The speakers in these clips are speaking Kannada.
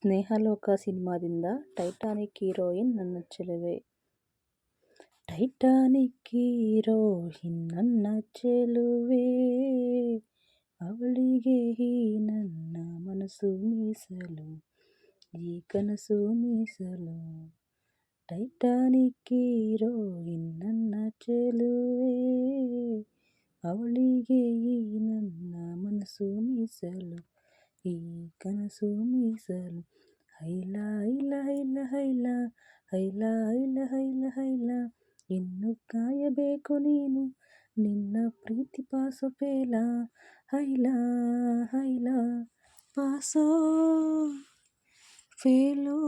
ಸ್ನೇಹಲೋಕ ಸಿನಿಮಾದಿಂದ ಟೈಟಾನಿಕ್ ಹೀರೋಯಿನ್ ನನ್ನ ಚೆಲುವೆ. ಟೈಟಾನಿಕ್ ಹೀರೋಯಿನ್ ನನ್ನ ಚೆಲುವೆ, ಅವಳಿಗೆ ಈ ನನ್ನ ಮನಸ್ಸು ಮೀಸಲು, ಈ ಕನಸು ಮೀಸಲು. ಟೈಟಾನಿಕ್ ಹೀರೋಯಿನ್ ನನ್ನ ಚೆಲುವೆ, ಅವಳಿಗೆ ಈ ನನ್ನ ಮನಸ್ಸು ಮೀಸಲು, ಈ ಕನಸು ಮೀಸಲು. ಹೈಲ ಹೈಲ ಹೈಲ ಹೈಲ ಹೈಲ ಹೈಲ ಹೈಲ ಹೈಲ, ಇನ್ನು ಕಾಯಬೇಕು ನೀನು ನಿನ್ನ ಪ್ರೀತಿ ಪಾಸೋ ಪೇಲ. ಹೈಲ ಹೈಲ ಪಾಸೋ ಫೇಲೋ,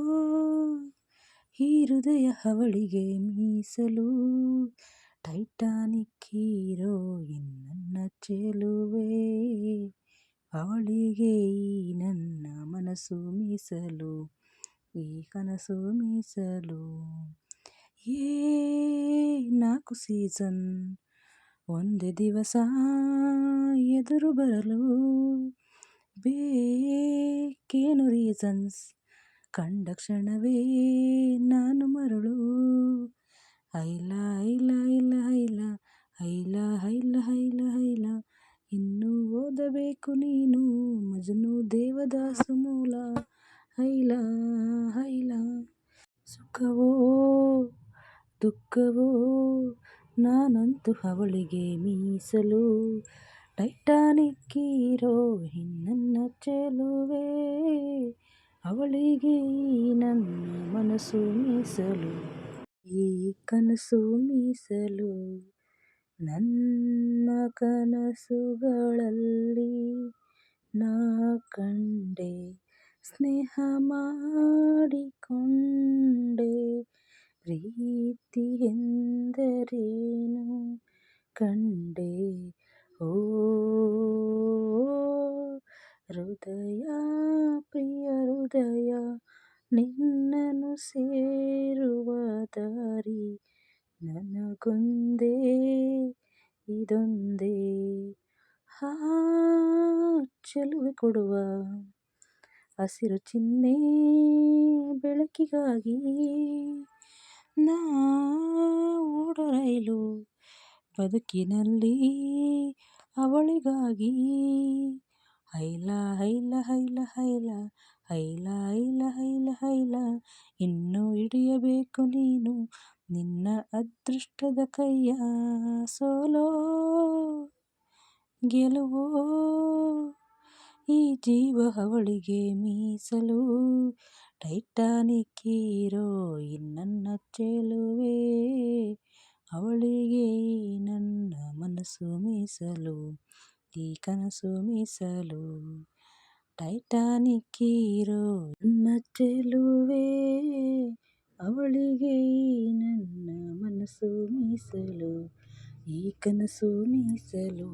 ಈ ಹೃದಯ ಅವಳಿಗೆ ಮೀಸಲು. ಟೈಟಾನಿಕ್ ಹೀರೋಯಿನ್ ನನ್ನ ಚೆಲುವೆ, ಅವಳಿಗೆ ಈ ನನ್ನ ಮನಸ್ಸು ಮೀಸಲು, ಈ ಕನಸು ಮೀಸಲು. 4 ಸೀಸನ್ ಒಂದೇ ದಿವಸ ಎದುರು ಬರಲು, ಬೇಕೇನು ರೀಸನ್ಸ್, ಕಂಡ ಕ್ಷಣವೇ ನಾನು ಮರಳು. ಹೈಲ ಹೈಲ ಹೈಲ ಹೈಲ ಹೈಲ ಹೈಲ ಹೈಲ ಹೈಲ, ಇನ್ನು ಓದಬೇಕು ನೀನು ಮಜನು ದೇವದಾಸು ಮೂಲ. ಹೈಲ ಹೈಲ ಸುಖವೋ ದುಃಖವೋ, ನಾನಂತೂ ಅವಳಿಗೆ ಮೀಸಲು. ಟೈಟಾನಿಕ್ ಹೀರೋಯಿನ್ ನನ್ನ ಚೆಲುವೆ, ಅವಳಿಗೆ ಈ ನನ್ನ ಮನಸ್ಸು ಮೀಸಲು, ಈ ಕನಸು ಮೀಸಲು. ನನ್ನ ಕನಸುಗಳಲ್ಲಿ ನಾ ಕಂಡೆ, ಸ್ನೇಹ ಮಾಡಿಕೊಂಡೆ, ಪ್ರೀತಿ ಎಂದರೇನು ಕಂಡೆ. ಓ ಹೃದಯ ಪ್ರಿಯ ಹೃದಯ, ನಿನ್ನನ್ನು ಸೇರುವ ದಾರಿ ನನಗೊಂದೇ ಇದೊಂದೇ. ಚೆಲುವೆ ಕೊಡುವ ಹಸಿರು ಚಿನ್ನೆ ಬೆಳಕಿಗಾಗಿ, ನಾ ಓಡೋ ರೈಲು ಬದುಕಿನಲ್ಲಿ ಅವಳಿಗಾಗಿ. ಹೈಲ ಹೈಲ ಹೈಲ ಹೈಲ ಹೈಲ ಹೈಲ ಹೈಲ ಹೈಲ, ಇನ್ನು ಹಿಡಿಯಬೇಕು ನೀನು ನಿನ್ನ ಅದೃಷ್ಟದ ಕೈಯ. ಸೋಲೋ ಗೆಲುವೋ, ಈ ಜೀವ ಅವಳಿಗೆ ಮೀಸಲು. ಟೈಟಾನಿಕ್ ಹೀರೋಯಿನ್ ನನ್ನ ಚೆಲುವೆ, ಅವಳಿಗೆ ಈ ನನ್ನ ಮನಸ್ಸು ಮೀಸಲು, ಈ ಕನಸು ಮೀಸಲು. ಟೈಟಾನಿಕ್ ಹೀರೋಯಿನ್ ನನ್ನ ಚೆಲುವೆ, ಅವಳಿಗೆ ಈ ನನ್ನ ಮನಸ್ಸು ಮೀಸಲು, ಈ ಕನಸು ಮೀಸಲು.